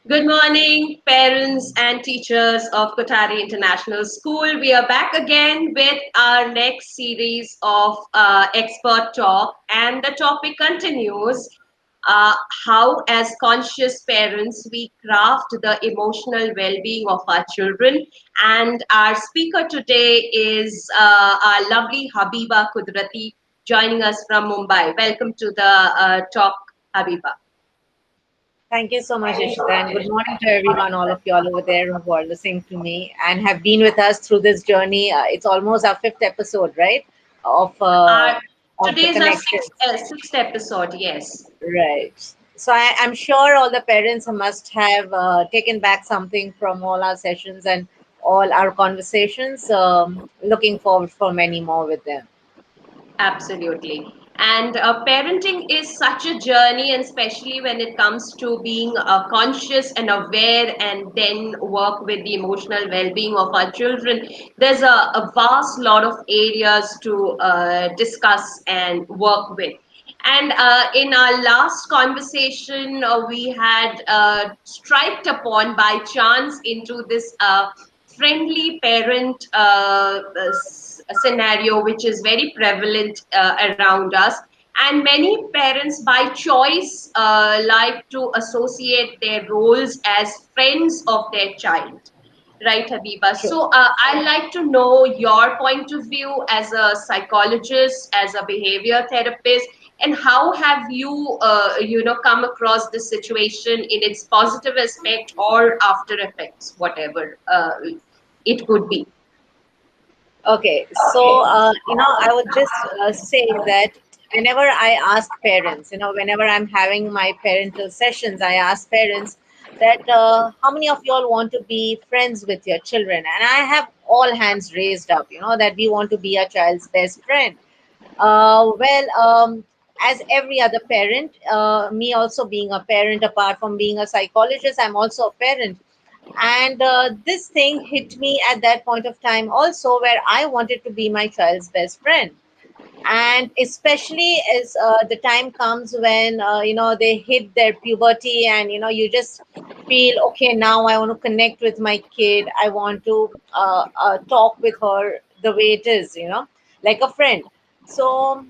Good morning, parents and teachers of Kotari International School. We are back again with our next series of expert talk, and the topic continues uh, how, as conscious parents, we craft the emotional well being of our children. And our speaker today is our lovely Habiba Kudrati, joining us from Mumbai. Welcome to the talk, Habiba. Thank you so much, Ishita, and good morning to everyone, all of you all over there who are listening to me and have been with us through this journey. It's almost our fifth episode, right, of uh, Our of the Today is our connections, sixth episode. Yes, right? So I'm sure all the parents must have taken back something from all our sessions and all our conversations. Looking forward for many more with them. absolutely. And parenting is such a journey, and especially when it comes to being conscious and aware, and then work with the emotional well-being of our children. There's a vast lot of areas to discuss and work with. And in our last conversation, we had striked upon by chance into this friendly parent scenario, which is very prevalent around us. And many parents, by choice, like to associate their roles as friends of their child. Right, Habiba. True. So I'd like to know your point of view as a psychologist, as a behavior therapist, and how have you, come across this situation in its positive aspect or after effects, whatever it could be. Okay, so I would just say that whenever I ask parents, whenever I'm having my parental sessions, I ask parents that how many of you all want to be friends with your children, and I have all hands raised up, that we want to be our child's best friend. As every other parent, me also being a parent, apart from being a psychologist, I'm also a parent. And this thing hit me at that point of time also, where I wanted to be my child's best friend. And especially as the time comes when they hit their puberty, and you just feel, okay, now I want to connect with my kid, I want to talk with her the way it is, like a friend. So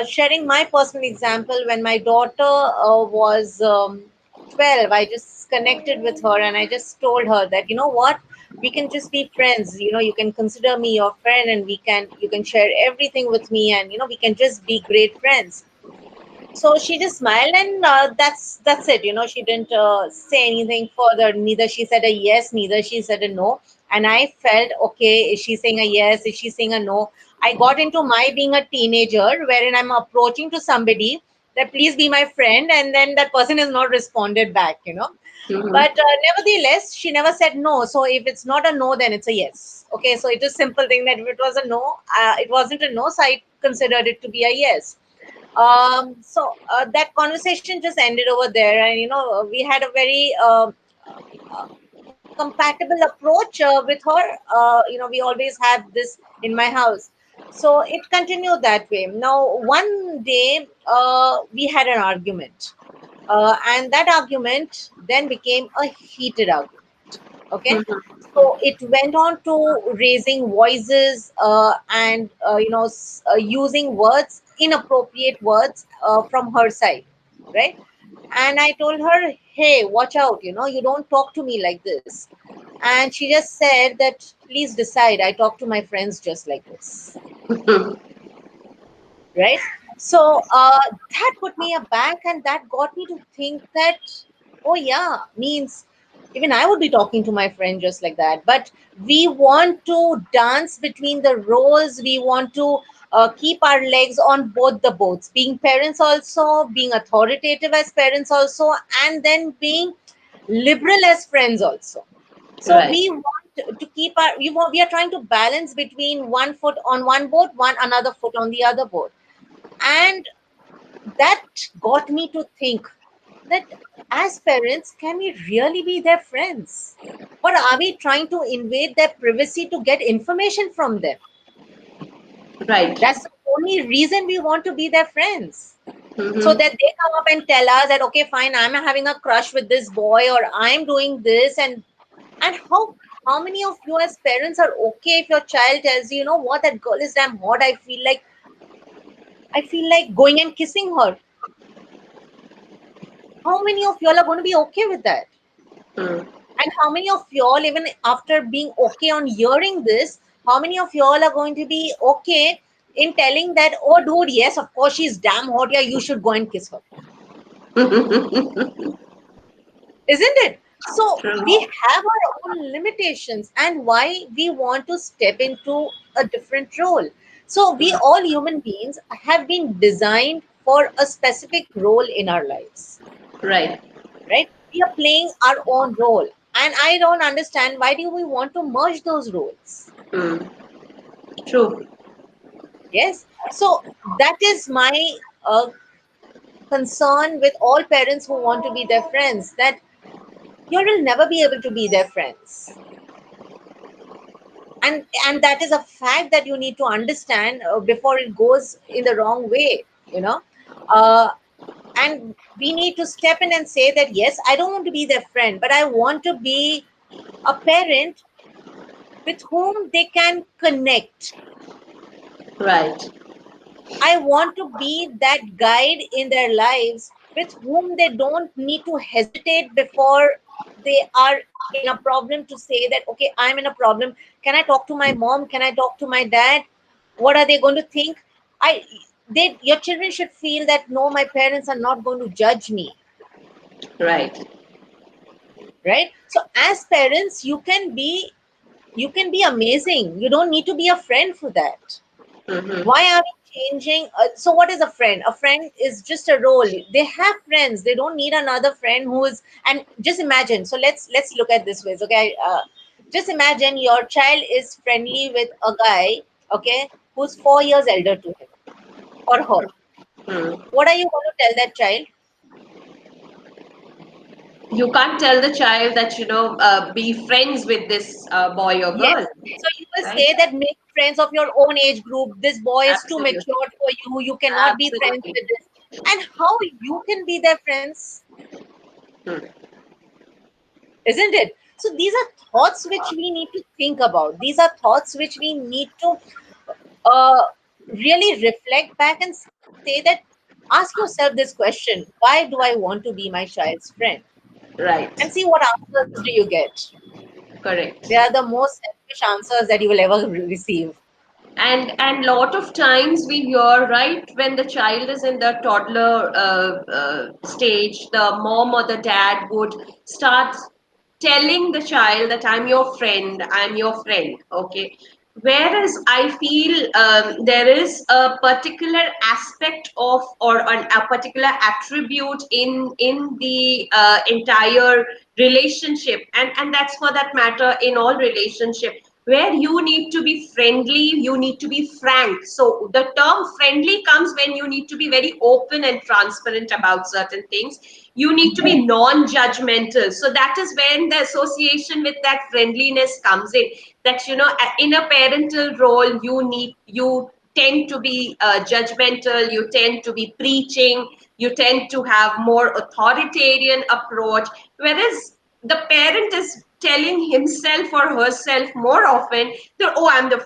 sharing my personal example, when my daughter was 12, I just connected with her and I just told her that, what, we can just be friends, you can consider me your friend, and you can share everything with me, and we can just be great friends. So she just smiled, and that's it. She didn't say anything further. Neither she said a yes, neither she said a no. And I felt, okay, is she saying a yes, is she saying a no? I got into my being a teenager, wherein I'm approaching to somebody that please be my friend, and then that person has not responded back. Mhm. But nevertheless, she never said no. So if it's not a no, then it's a yes. Okay, so it is simple thing that if it was a no, it wasn't a no, so I considered it to be a yes. So that conversation just ended over there, and we had a very compatible approach with her. We always have this in my house, so it continued that way. Now, one day we had an argument, and that argument then became a heated argument. Okay, so it went on to raising voices, and using words, inappropriate words, from her side, right? And I told her, hey, watch out, you don't talk to me like this. And she just said that, please decide, I talk to my friends just like this, right? So that put me aback, and that got me to think that, oh yeah, means even I would be talking to my friend just like that. But we want to dance between the roles. We want to keep our legs on both the boats, being parents also, being authoritative as parents also, and then being liberal as friends also. So Right. we want to keep our we are trying to balance between one foot on one boat, one another foot on the other boat. And that got me to think that, as parents, can we really be their friends? Or are we trying to invade their privacy to get information from them? Right. That's the only reason we want to be their friends. So Mm-hmm. that they come up and tell us that, okay, fine, I'm having a crush with this boy, or I'm doing this. And how many of you as parents are okay if your child tells you, you know what, that girl is damn hot, I feel like going and kissing her. How many of y'all are going to be okay with that? Mm. And how many of y'all, even after being okay on hearing this, how many of y'all are going to be okay in telling that, oh, dude, yes, of course, she's damn hot. Yeah, you should go and kiss her. Isn't it? So we True. have our own limitations and why we want to step into a different role. So we all human beings have been designed for a specific role in our lives, Right. right? We are playing our own role. And I don't understand why do we want to merge those roles? Mm. True. Yes. So that is my concern with all parents who want to be their friends, that you will never be able to be their friends. And that is a fact that you need to understand before it goes in the wrong way, you know. uh, and we need to step in and say that, yes, I don't want to be their friend, but I want to be a parent with whom they can connect. Right. I want to be that guide in their lives with whom they don't need to hesitate before they are in a problem to say that, okay, I'm in a problem. Can I talk to my mom? Can I talk to my dad? What are they going to think? I your children should feel that no, my parents are not going to judge me, Right. right? So as parents, you can be amazing. You don't need to be a friend for that. Mm-hmm. Why are we changing? So what is a friend? A friend is just a role. They have friends, they don't need another friend who is. And just imagine, so let's look at this ways, okay? Just imagine your child is friendly with a guy, okay, who's 4 years elder to him or her. Mm. What are you going to tell that child? You can't tell the child that, be friends with this boy or girl, Yes. So you will right? say that make friends of your own age group. This boy is too Absolutely. mature for you. You cannot be friends Absolutely. with this. And how you can be their friends, Mm. isn't it? So these are thoughts which we need to think about. These are thoughts which we need to uh, really reflect back and say that, ask yourself this question: why do I want to be my child's friend? And Right. see what answers do you get. They Correct. are the most selfish answers that you will ever receive. And lot of times we hear, right, when the child is in the toddler stage, the mom or the dad would start telling the child that I'm your friend, okay. Whereas I feel there is a particular aspect of, or a particular attribute in the entire relationship, and that's for that matter in all relationship, where you need to be friendly, you need to be frank. So the term friendly comes when you need to be very open and transparent about certain things. You need to be non-judgmental. So that is when the association with that friendliness comes in. That, in a parental role, you tend to be judgmental, you tend to be preaching, you tend to have more authoritarian approach, whereas the parent is telling himself or herself more often that, oh, I'm the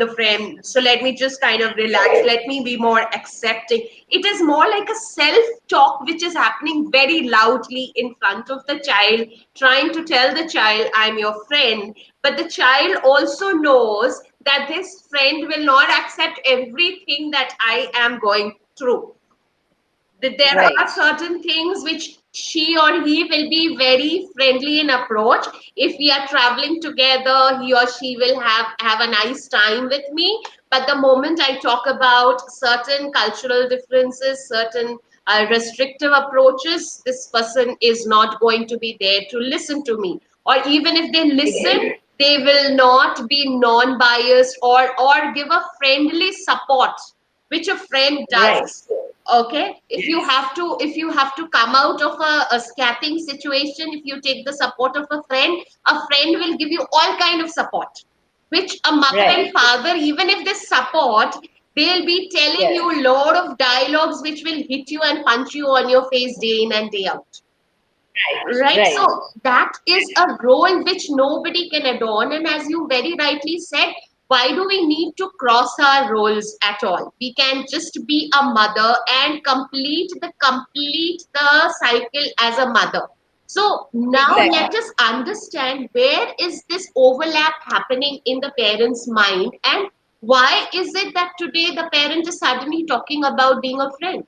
friend, so let me just kind of relax, let me be more accepting. It is more like a self talk which is happening very loudly in front of the child, trying to tell the child, I'm your friend. But the child also knows that this friend will not accept everything that I am going through, that there are Right. certain things which she or he will be very friendly in approach. If we are traveling together, he or she will have a nice time with me. But the moment I talk about certain cultural differences, certain restrictive approaches, this person is not going to be there to listen to me. Or even if they listen, they will not be non-biased, or give a friendly support, which a friend Right. does. Okay, if you have to come out of a scathing situation, if you take the support of a friend will give you all kind of support, which a mother Right. and father, even if they support, They'll be telling Yes, you a lot of dialogues which will hit you and punch you on your face day in and day out. right, Right, so right. that is a role which nobody can adorn, and as you very rightly said, why do we need to cross our roles at all? We can just be a mother and complete the cycle as a mother. So now Exactly. let us understand where is this overlap happening in the parent's mind, and why is it that today the parent is suddenly talking about being a friend?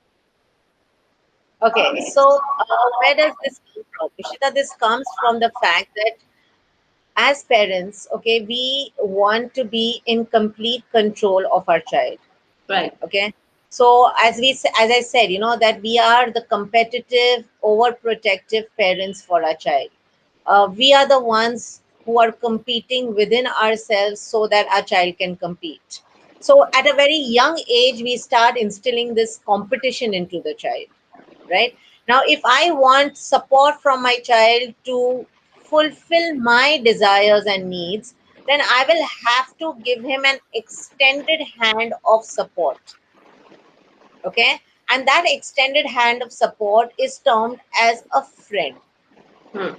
Okay, so where does this come from? Ishita, this comes from the fact that as parents, okay, we want to be in complete control of our child. Right. Okay, so as I said, that we are the competitive, overprotective parents for our child. We are the ones who are competing within ourselves so that our child can compete. So at a very young age we start instilling this competition into the child, right? Now if I want support from my child to fulfill my desires and needs, then I will have to give him an extended hand of support. Okay, and that extended hand of support is termed as a friend, Hmm.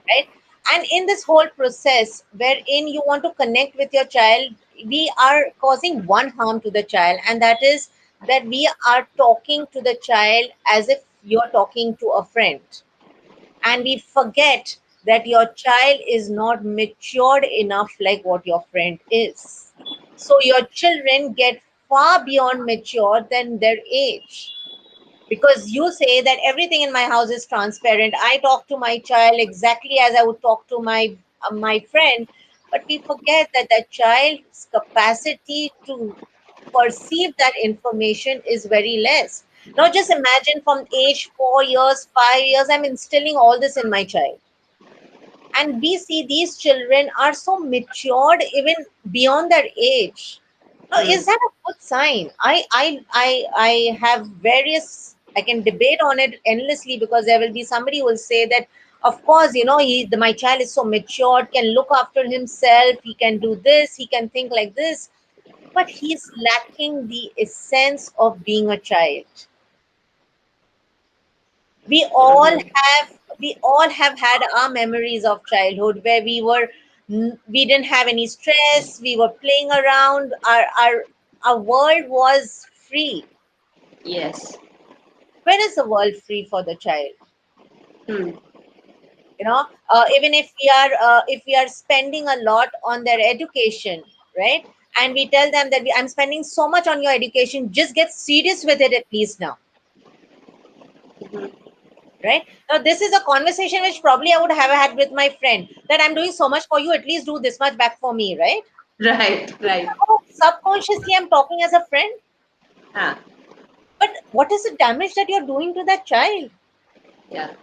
right? And in this whole process wherein you want to connect with your child, we are causing one harm to the child, and that is that we are talking to the child as if you're talking to a friend, and we forget that your child is not matured enough like what your friend is. So your children get far beyond mature than their age, because you say that everything in my house is transparent. I talk to my child exactly as I would talk to my friend, but we forget that the child's capacity to perceive that information is very less. Now just imagine, from age 4 years, 5 years, I'm instilling all this in my child, and we see these children are so matured even beyond their age. Now Hmm. is that a good sign? I have various, I can debate on it endlessly, because there will be somebody who will say that of course, my child is so matured, can look after himself, he can do this, he can think like this, but he's lacking the essence of being a child. we all Mhm. we all have had our memories of childhood where we didn't have any stress, we were playing around, our world was free. Yes. Where is the world free for the child? Hmm. Even if we are spending a lot on their education, right? And we tell them that I'm spending so much on your education, just get serious with it at least now, Mhm. right? Now this is a conversation which probably I would have had with my friend, that I'm doing so much for you, at least do this much back for me, right? Right, right. Oh, subconsciously I'm talking as a friend, Ah, but what is the damage that you're doing to that child, yeah.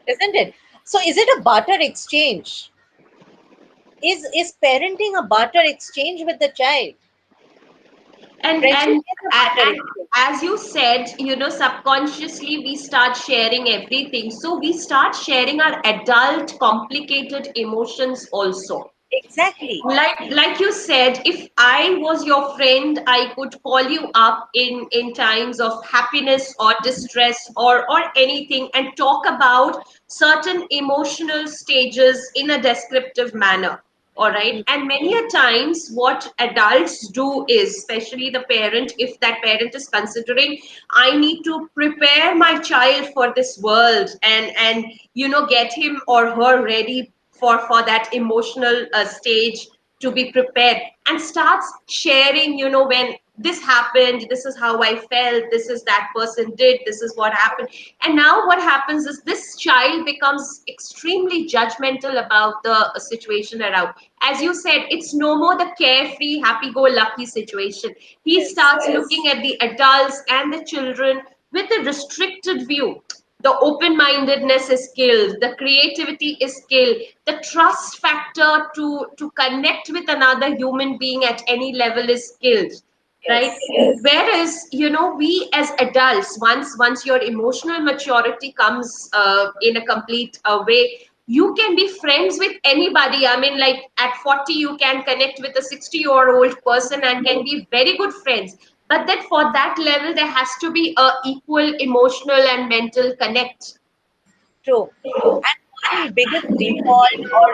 isn't it? So is it a barter exchange? Is parenting a barter exchange with the child? Friendship And is a barter and exchange. as you said, subconsciously we start sharing everything. So we start sharing our adult complicated emotions also. Exactly. Like you said, if I was your friend, I could call you up in times of happiness or distress or anything, and talk about certain emotional stages in a descriptive manner. All right, Mm, and many a times what adults do is, especially the parent, if that parent is considering, I need to prepare my child for this world, and get him or her ready for that emotional stage, to be prepared, and starts sharing, when this happened, this is how I felt, this is that person did, this is what happened. And now what happens is this child becomes extremely judgmental about the situation around. As you said, it's no more the carefree happy go lucky situation. He yes, starts looking at the adults and the children with a restricted view. The open mindedness is killed, the creativity is killed, the trust factor to connect with another human being at any level is killed, right? yes, yes, Whereas, we as adults, once your emotional maturity comes in a complete way, you can be friends with anybody. I mean, like at 40, you can connect with a 60-year-old person and can be very good friends. But that for that level, there has to be a equal emotional and mental connect. True. And one biggest default, or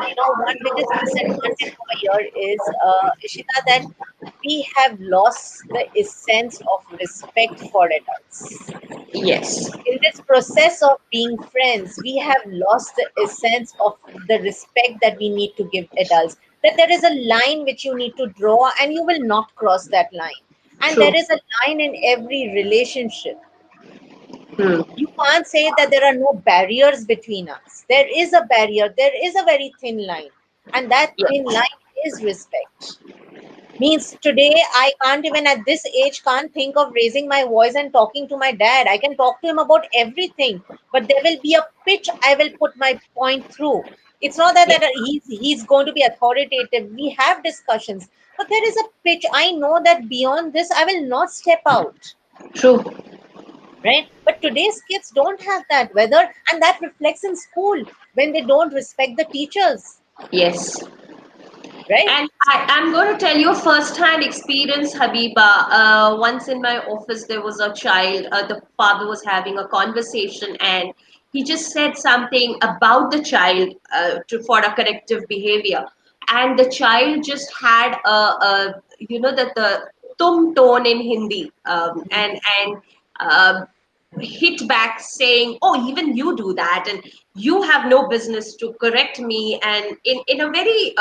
one biggest misunderstanding over here is, Ishita, that we have lost the essence of respect for adults. Yes, In this process of being friends, we have lost the essence of the respect that we need to give adults. That there is a line which you need to draw, and you will not cross that line. And there true. is a line in every relationship. Hmm. You can't say that there are no barriers between us. There is a barrier, there is a very thin line, and that thin Yes, line is respect. Means today I can't, even at this age, can't think of raising my voice and talking to my dad. I can talk to him about everything, but there will be a pitch I will put my point through. It's not that, yes, he's going to be authoritative. We have discussions, but there is a pitch. I know that beyond this I will not step out, true. right? But today's kids don't have that, whether, and that reflects in school when they don't respect the teachers, Yes. right? And I'm going to tell you a first-hand experience, Habiba. Once in my office, there was a child. The father was having a conversation, and he just said something about the child for a corrective behavior. And the child just had the tum tone in Hindi, and hit back saying, "Oh, even you do that, and you have no business to correct me." And in a very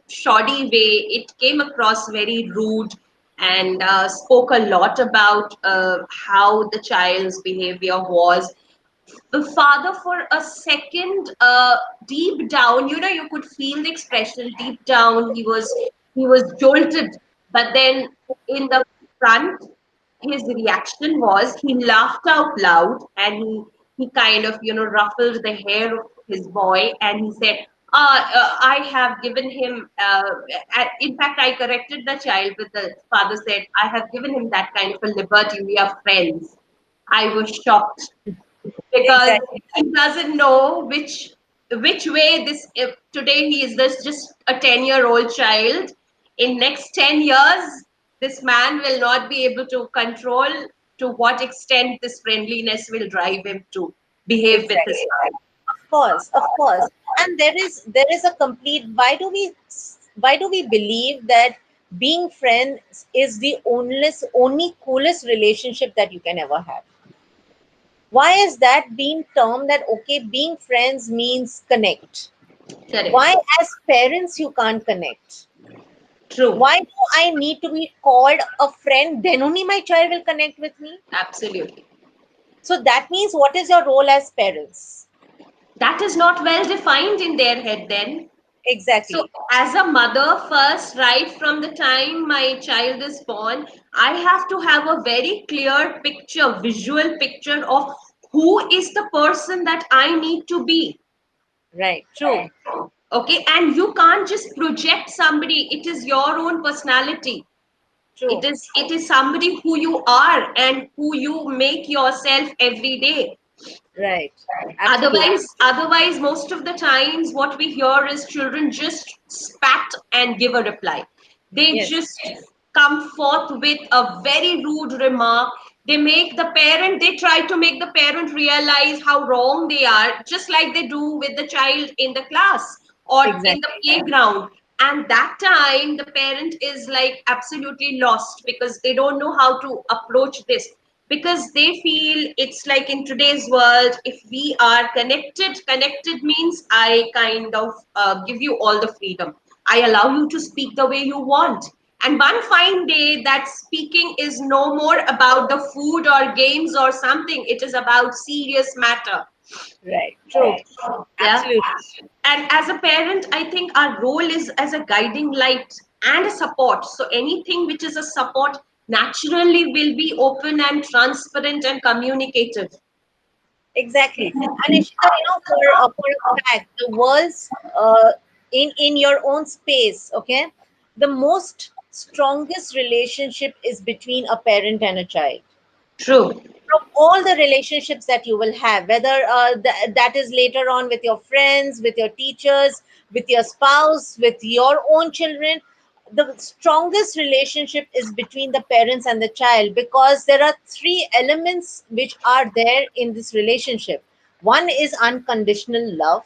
shoddy way, it came across very rude, and spoke a lot about how the child's behavior was. The father, for a second, deep down, you could feel the expression. Deep down, he was jolted, but then in the front, his reaction was he laughed out loud, and he kind of ruffled the hair of his boy, and he said, I have given him, in fact, I corrected the child, but the father said, I have given him that kind of a liberty. We are friends. I was shocked because Exactly. he doesn't know which way this, if today he is this just a 10-year-old child. In next 10 years, this man will not be able to control to what extent this friendliness will drive him to behave with his Exactly. father. Of course, of course. And there is a complete, why do we believe that being friends is the only coolest relationship that you can ever have? Why is that being termed that, okay, being friends means connect? Correct. Why as parents you can't connect? True. Why do I need to be called a friend, then only my child will connect with me? Absolutely. So that means, what is your role as parents? That is not well defined in their head then. So, Exactly. as a mother, first, right from the time my child is born, I have to have a very clear picture, visual picture of who is the person that I need to be. Right. True. Okay, and you can't just project somebody, it is your own personality. It True. is it is somebody who you are and who you make yourself every day. Right. Absolutely. Otherwise, most of the times what we hear is children just spat and give a reply. They Yes. just come forth with a very rude remark. They try to make the parent realize how wrong they are, just like they do with the child in the class or in the Exactly. playground. And that time, the parent is like absolutely lost because they don't know how to approach this, because they feel it's like in today's world, if we are connected means I kind of give you all the freedom. I allow you to speak the way you want. And one fine day, that speaking is no more about the food or games or something. It is about serious matter. Right. True. Yeah. Absolutely. And as a parent, I think our role is as a guiding light and a support. So anything which is a support naturally will be open and transparent and communicative. Exactly. And Ishita, for a fact, the world's, in your own space, okay, the most strongest relationship is between a parent and a child. True. from all the relationships that you will have, whether that is later on with your friends, with your teachers, with your spouse, with your own children. The strongest relationship is between the parents and the child, because there are three elements which are there in this relationship. One is unconditional love,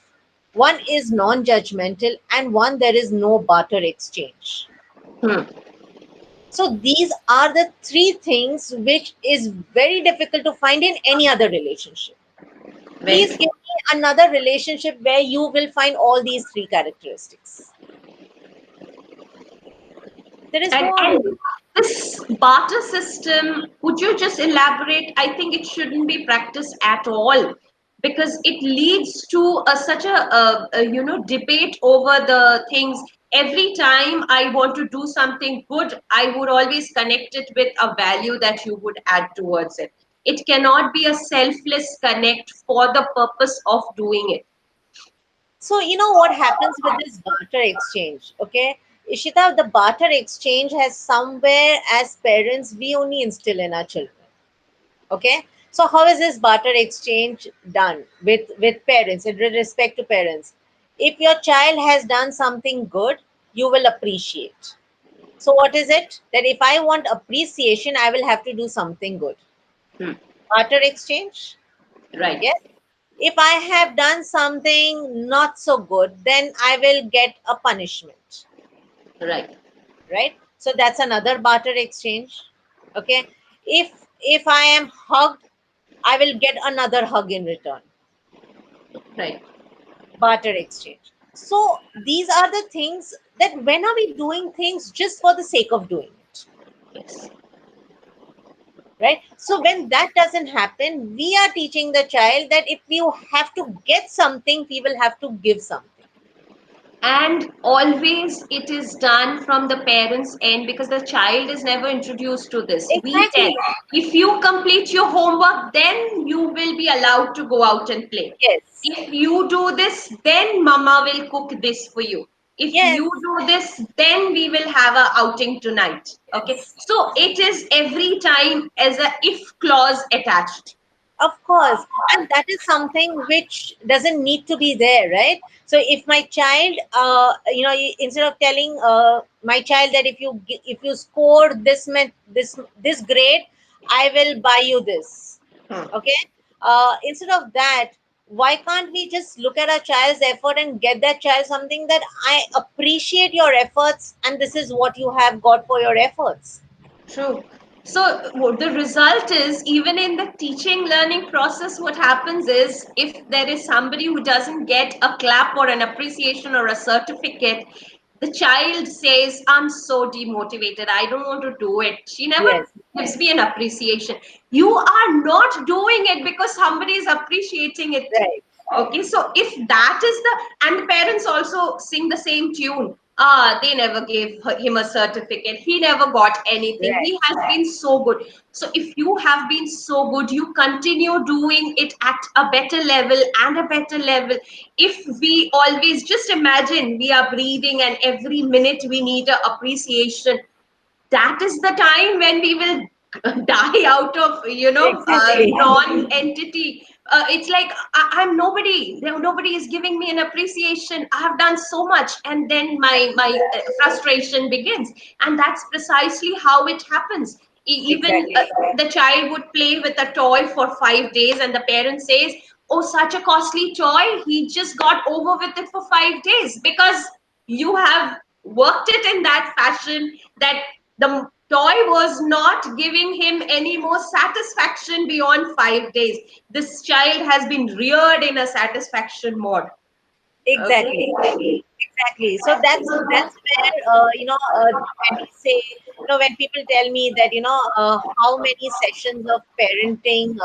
one is non judgmental, and one, there is no barter exchange. Hmm. So these are the three things which is very difficult to find in any other relationship. Very Please true. give me another relationship where you will find all these three characteristics. There is no other. And this barter system, would you just elaborate? I think it shouldn't be practiced at all, because it leads to such a debate over the things. Every time I want to do something good, I would always connect it with a value that you would add towards it. It cannot be a selfless connect for the purpose of doing it. So you know what happens with this barter exchange, okay? Ishita, the barter exchange has somewhere as parents we only instill in our children. Okay, so how is this barter exchange done with parents, in respect to parents? If your child has done something good, you will appreciate. So what is it? That if I want appreciation, I will have to do something good. Hmm. Barter exchange. Right, Yes. If I have done something not so good, then I will get a punishment. right, Right, so that's another barter exchange. Okay, if I am hugged, I will get another hug in return. right. Barter exchange. So these are the things, that when are we doing things just for the sake of doing it? Yes. Right, so when that doesn't happen, we are teaching the child that if you have to get something, we will have to give something. And always it is done from the parents' end, because the child is never introduced to this. We tell, Exactly. if you complete your homework, then you will be allowed to go out and play. Yes. If you do this, then mama will cook this for you. If you Yes. do this, then we will have a outing tonight. Okay, Yes. so it is every time as a if clause attached. Of course, and that is something which doesn't need to be there, right? So if my child, instead of telling my child that if you score this grade, I will buy you this. Hmm. Okay, instead of that, why can't we just look at our child's effort and get that child something, that I appreciate your efforts, and this is what you have got for your efforts. True. So the result is, even in the teaching learning process, what happens is, if there is somebody who doesn't get a clap or an appreciation or a certificate, the child says, I'm so demotivated. I don't want to do it. She never Yes. gives me an appreciation. You are not doing it because somebody is appreciating it. Right. Okay, so if that is and the parents also sing the same tune. Ah, they never gave him a certificate. He never got anything. Right. He has been so good. So if you have been so good, you continue doing it at a better level and a better level. If we always just imagine we are breathing and every minute we need a appreciation, that is the time when we will die out of Exactly. non-entity. It's like I'm nobody. Nobody is giving me an appreciation. I have done so much, and then my frustration begins, and that's precisely how it happens. Even Exactly. the child would play with a toy for 5 days, and the parent says, oh, such a costly toy, he just got over with it for 5 days, because you have worked it in that fashion that the toy was not giving him any more satisfaction beyond 5 days. This child has been reared in a satisfaction mode. Exactly. Okay. Exactly. So that's where when we say, when people tell me that, how many sessions of parenting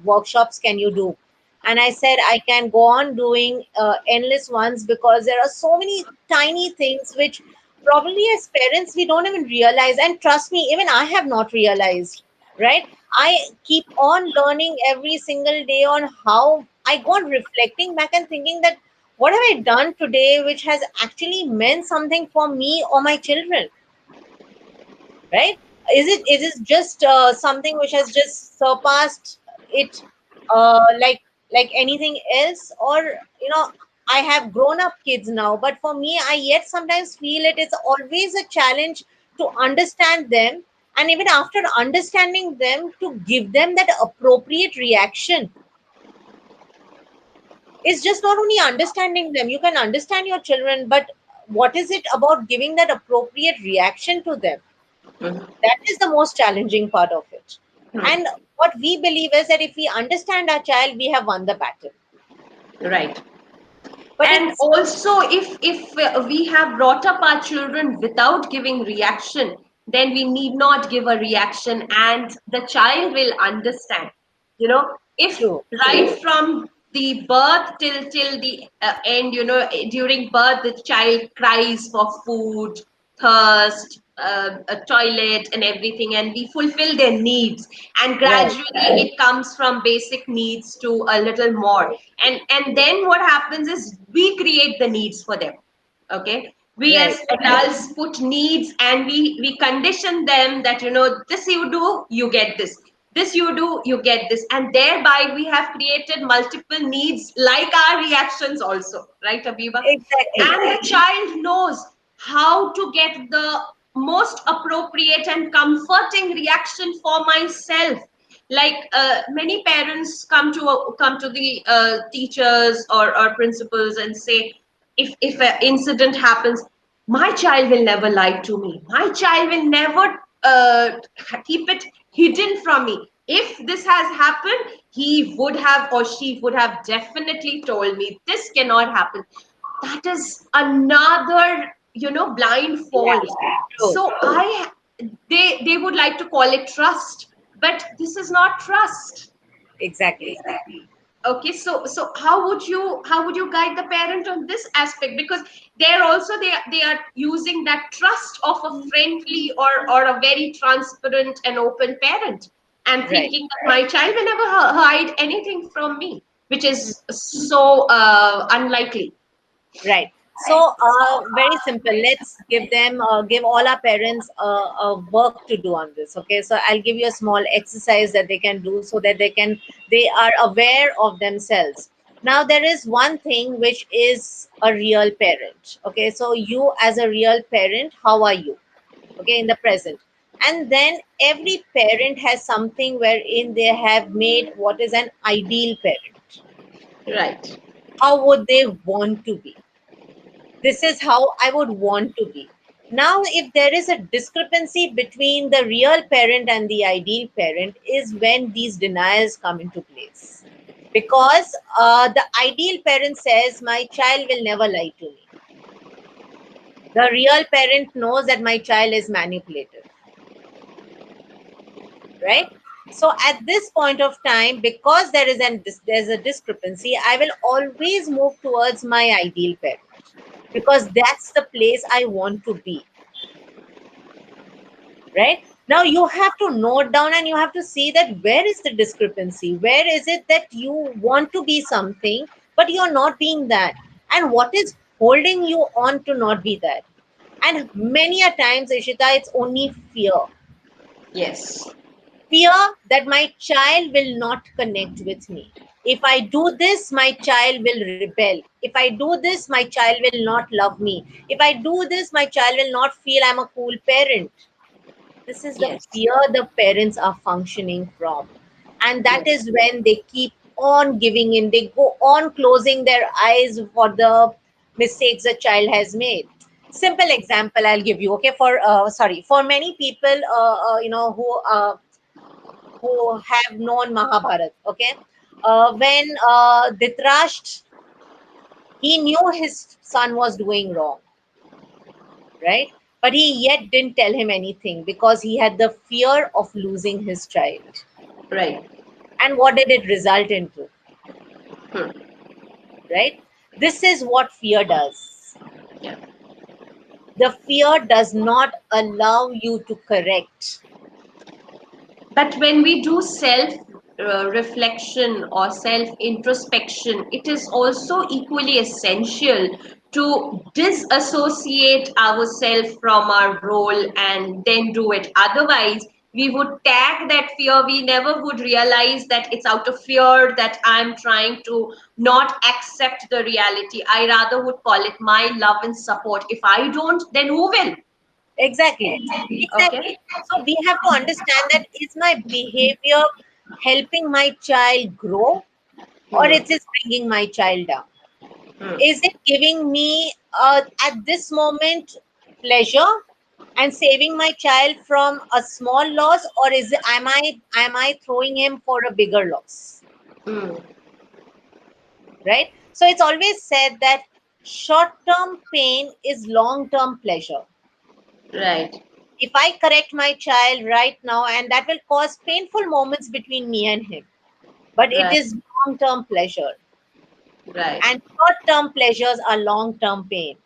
workshops can you do, and I said I can go on doing endless ones, because there are so many tiny things which probably as parents we don't even realize, and trust me, even I have not realized. Right? I keep on learning every single day on how I go on reflecting back and thinking that what have I done today which has actually meant something for me or my children, right? Is it just something which has just surpassed it like anything else, or I have grown up kids now, but for me, I yet sometimes feel it is always a challenge to understand them, and even after understanding them, to give them that appropriate reaction. It's just not only understanding them. You can understand your children, but what is it about giving that appropriate reaction to them? Mhm. That is the most challenging part of it. Hmm. And what we believe is that if we understand our child, we have won the battle. Right. But And it's also, if we have brought up our children without giving reaction, then we need not give a reaction, and the child will understand. If true. right from the birth till the end, during birth the child cries for food, thirst, a toilet and everything, and we fulfill their needs, and Right, gradually it comes from basic needs to a little more, and then what happens is we create the needs for them. Okay, we right, as adults put needs, and we condition them that this you do, you get this you do, you get this, and thereby we have created multiple needs like our reactions also, right, Abiba? exactly. And the child knows how to get the most appropriate and comforting reaction for myself. Like many parents come to the teachers or principals and say, if an incident happens, my child will never lie to me, my child will never keep it hidden from me. If this has happened, he would have or she would have definitely told me. This cannot happen. That is another blindfold. True. So they would like to call it trust, but this is not trust. Exactly. Okay, so how would you guide the parent on this aspect? Because they're also they are using that trust of a friendly or a very transparent and open parent, and Right. thinking that my child will never hide anything from me, which is so unlikely. Right. So, very simple. Let's give all our parents a work to do on this. Okay. So, I'll give you a small exercise that they can do so that they are aware of themselves. Now, there is one thing which is a real parent. Okay. So, you as a real parent, how are you? Okay, in the present. And then every parent has something wherein they have made what is an ideal parent. Right. How would they want to be? This is how I would want to be. Now, if there is a discrepancy between the real parent and the ideal parent, is when these denials come into place. Because the ideal parent says, my child will never lie to me. The real parent knows that my child is manipulative, right? So at this point of time, because there's a discrepancy, I will always move towards my ideal parent, because that's the place I want to be. Right now, you have to note down and you have to see that where is the discrepancy, where is it that you want to be something but you're not being that, and what is holding you on to not be that. And many a times, Ishita, it's only Yes. fear that my child will not connect with me. If I do this, my child will rebel. If I do this, my child will not love me. If I do this, my child will not feel I'm a cool parent. This is the Yes. fear the parents are functioning from. And that Yes. is when they keep on giving in. They go on closing their eyes for the mistakes the child has made. Simple example I'll give you. Okay, for many people, who have known Mahabharat. Okay, when Dhritarashtra, he knew his son was doing wrong, right? But he yet didn't tell him anything because he had the fear of losing his child. Right. And what did it result into? Hmm. Right? This is what fear does. Yeah. The fear does not allow you to correct. But when we do self reflection or self introspection, it is also equally essential to disassociate ourselves from our role and then do it. Otherwise, We would tag that fear. We never would realize that it's out of fear that I'm trying to not accept the reality. I rather would call it my love and support. If I don't, then who will? Exactly. Okay. Exactly. So we have to understand that is my behavior helping my child grow, or Hmm. it is bringing my child down? Hmm. Is it giving me at this moment pleasure and saving my child from a small loss, or is it, am I throwing him for a bigger loss? Hmm. Right? So it's always said that short term pain is long term pleasure. Right. If I correct my child right now, and that will cause painful moments between me and him, but it Right. is long term pleasure, Right. and short term pleasures are long term pain.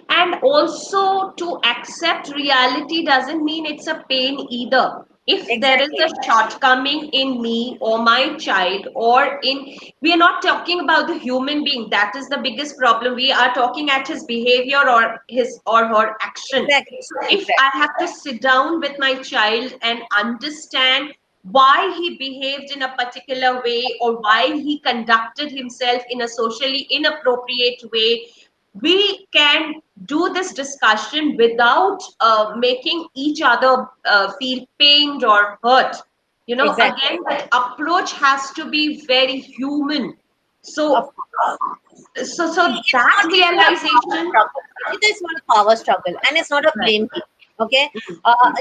And also, to accept reality doesn't mean it's a pain either. If there is Exactly. a shortcoming in me or my child, or in, we are not talking about the human being. That is the biggest problem. We are talking at his behavior or his or her action. Exactly. So if I Exactly. have to sit down with my child and understand why he behaved in a particular way, or why he conducted himself in a socially inappropriate way, we can do this discussion without making each other feel pained or hurt. You know, Exactly. again, that approach has to be very human. Of So, course. See, so it's that not even a power realization, struggle. Ishita, it's not a power struggle, and it's not a right? blame game. Okay.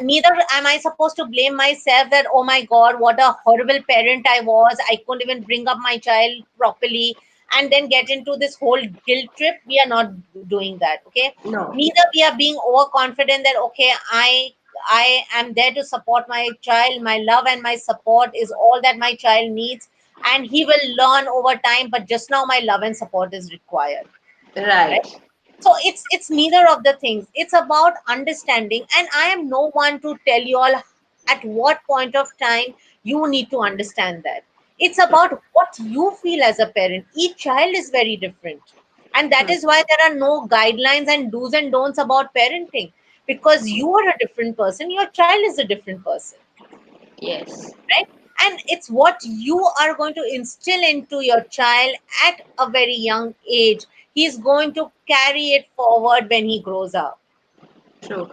Neither am I supposed to blame myself that, oh my God, what a horrible parent I was. I couldn't even bring up my child properly, and then get into this whole guilt trip. We are not doing that. Okay. No, Neither we are being overconfident that, okay, I am there to support my child. My love and my support is all that my child needs, and he will learn over time. But just now, my love and support is required, right? right, So it's neither of the things. It's about understanding, and I am no one to tell you all at what point of time you need to understand that. It's about what you feel as a parent. Each child is very different, and that hmm, is why there are no guidelines and do's and don'ts about parenting, because you are a different person, your child is a different person, yes, right? And it's what you are going to instill into your child at a very young age. He's going to carry it forward when he grows up. true,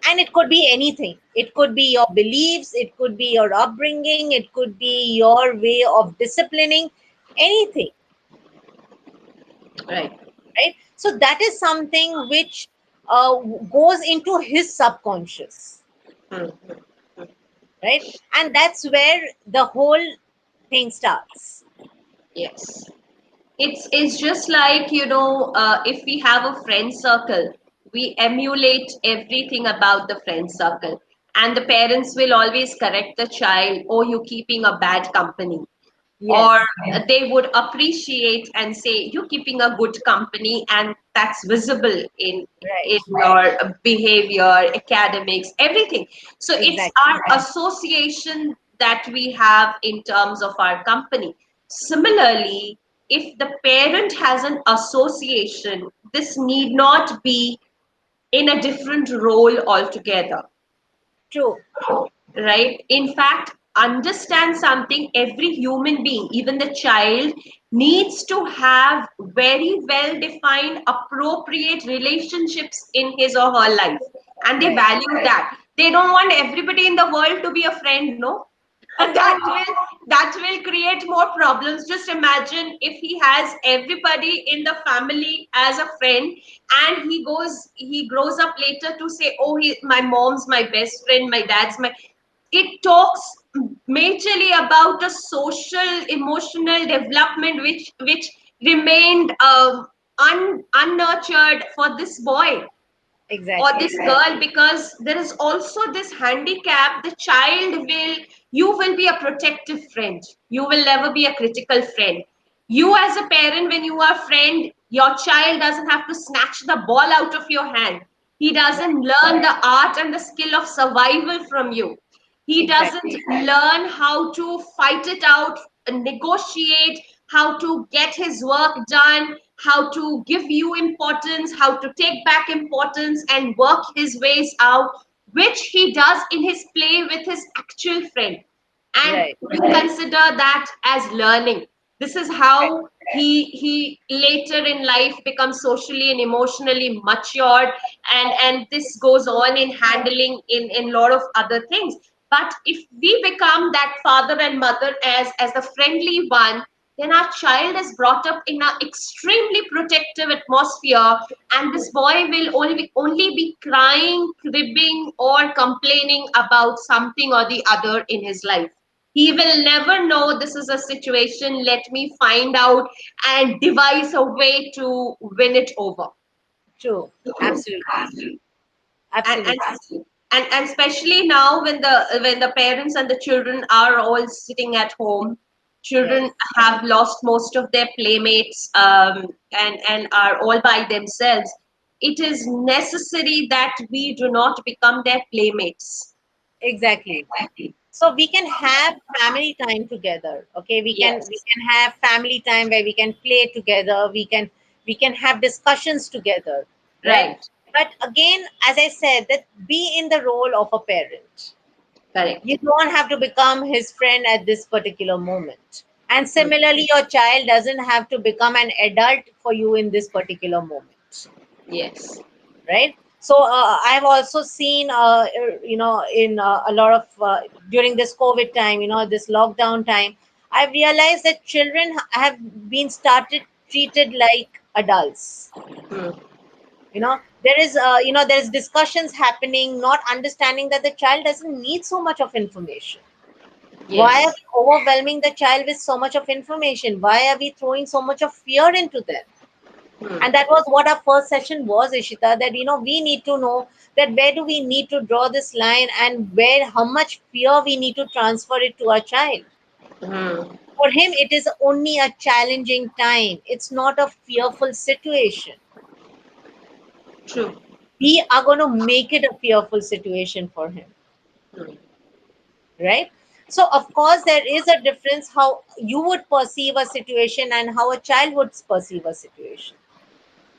And it could be anything. It could be your beliefs, it could be your upbringing, it could be your way of disciplining, anything, right, right? So that is something which goes into his subconscious, hmm, right? And that's where the whole thing starts. yes. It's just like, you know, if we have a friend circle, we emulate everything about the friend circle, and the parents will always correct the child, oh, you're keeping a bad company, or Yes. they would appreciate and say you're keeping a good company, and that's visible in Right. your behavior, academics, everything. So it's Exactly. our association that we have in terms of our company. Similarly, if the parent has an association, this need not be in a different role altogether, True. right? In fact, understand something, every human being, even the child, needs to have very well defined, appropriate relationships in his or her life. And they Right. value that. They don't want everybody in the world to be a friend, no? That will create more problems. Just imagine if he has everybody in the family as a friend, and he grows up later to say, oh, my mom's my best friend, my dad's my, it talks majorly about a social emotional development which remained unnurtured for this boy or Exactly. this girl, because there is also this handicap. The child will, you will be a protective friend, you will never be a critical friend. You as a parent, when you are friend, your child doesn't have to snatch the ball out of your hand. He Right. doesn't learn the art and the skill of survival from you. He Exactly. doesn't learn how to fight it out, negotiate, how to get his work done, how to give you importance, how to take back importance and work his ways out. which he does in his play with his actual friend. And Right. we consider that as learning. This is how he later in life becomes socially and emotionally matured, and this goes on in handling in a lot of other things. But if we become that father and mother as the friendly one, then our child is brought up in an extremely protective atmosphere, and this boy will only be crying, cribbing, or complaining about something or the other in his life. He will never know this is a situation, let me find out and devise a way to win it over. True. Absolutely. and and Absolutely. and especially now when the parents and the children are all sitting at home, children Yes. have lost most of their playmates, and are all by themselves. It is necessary that we do not become their playmates. Exactly. So we can have family time together. Okay, we Yes. can have family time where we can play together. We can have discussions together, right? Right. But again, as I said, that be in the role of a parent. Correct. You don't have to become his friend at this particular moment. And Mm. similarly, your child doesn't have to become an adult for you in this particular moment, Yes. right? So I've also seen in a lot of during this COVID time, this lockdown time, I've realized that children have been started treated like adults. Mm. There is discussions happening, not understanding that the child doesn't need so much of information. Why are Yes. we overwhelming the child with so much of information? Why are we throwing so much of fear into them? Mm. And that was what our first session was, Ishita, that we need to know that where do we need to draw this line, and where how much fear we need to transfer it to our child. Mm. For him it is only a challenging time, it's not a fearful situation. True. We are going to make it a fearful situation for him, Mm. right? So of course there is a difference how you would perceive a situation and how a child would perceive a situation.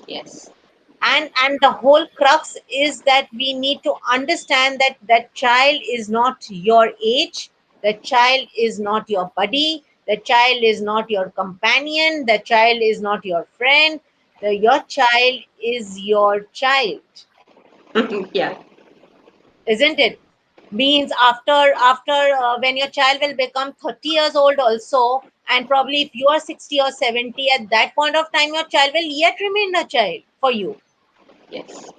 Yes. And the whole crux is that we need to understand that that child is not your age, the child is not your buddy, the child is not your companion, the child is not your friend, your child is your child, Yeah. isn't it? Means after when your child will become 30 years old also, and probably if you are 60 or 70, at that point of time your child will yet remain a child for you. Yes.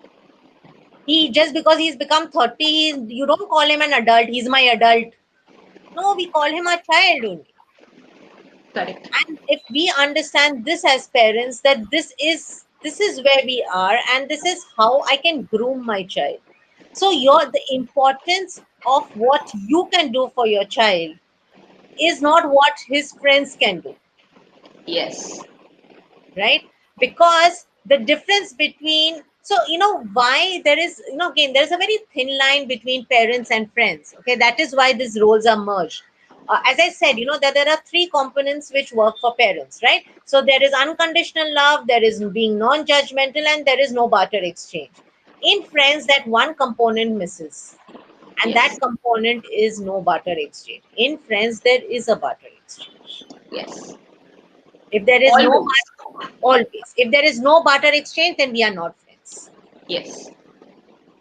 He just because he's become 30, you don't call him an adult, he's my adult. No, we call him a child only. Correct. And if we understand this as parents, that this is where we are, and this is how I can groom my child. So your the importance of what you can do for your child is not what his friends can do, Yes. right? Because the difference between, so why there is, again, there's a very thin line between parents and friends. Okay, that is why these roles are merged. As I said, that there are three components which work for parents, right? So there is unconditional love, there is being non-judgmental, and there is no barter exchange. In friends, that one component misses, and that Yes. component is no barter exchange. In friends there is a barter exchange. Yes. If there is no Always. Always. If there is no barter exchange, then we are not friends. Yes.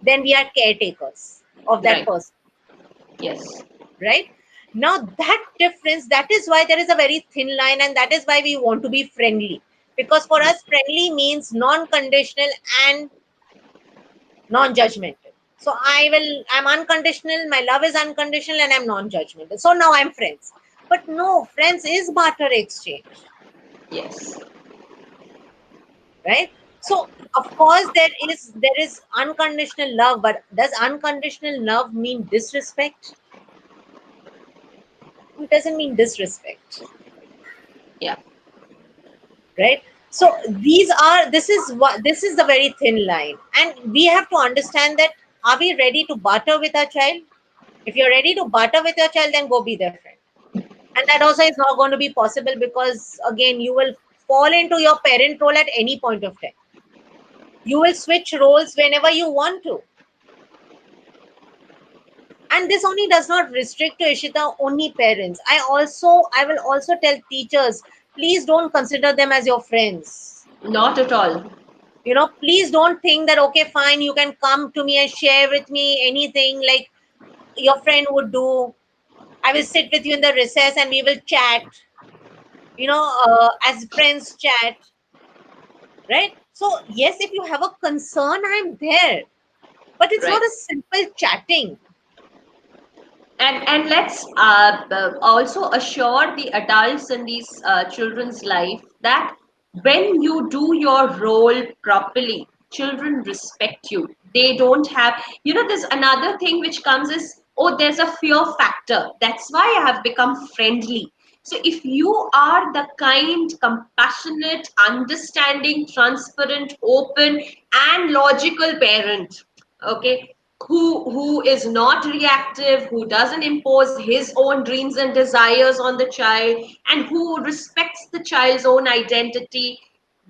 Then we are caretakers of that Right. person, Yes. right? Now, that difference, that is why there is a very thin line, and that is why we want to be friendly. Because for us, friendly means non conditional and non judgmental. So I'm unconditional, my love is unconditional, and I'm non judgmental. So now I'm friends. But no, friends is barter exchange, Yes. right? So of course there is unconditional love, but does unconditional love mean disrespect? It doesn't mean disrespect, Yeah. right? So this is the very thin line, and we have to understand that, are we ready to barter with our child? If you're ready to barter with your child, then go be their friend. And that also is not going to be possible, because again you will fall into your parent role at any point of time. You will switch roles whenever you want to. And this only does not restrict to Ishita only parents. I will also tell teachers, please don't consider them as your friends. Not at all. Please don't think that okay, fine, you can come to me and share with me anything like your friend would do. I will sit with you in the recess and we will chat, as friends chat, right? So yes, if you have a concern, I'm there, but it's not Right. a simple chatting. And let's also assure the adults in these children's life that when you do your role properly, children respect you. They don't have, there's another thing which comes is, oh, there's a fear factor. That's why I have become friendly. So if you are the kind, compassionate, understanding, transparent, open, and logical parent, okay, who is not reactive, who doesn't impose his own dreams and desires on the child, and who respects the child's own identity,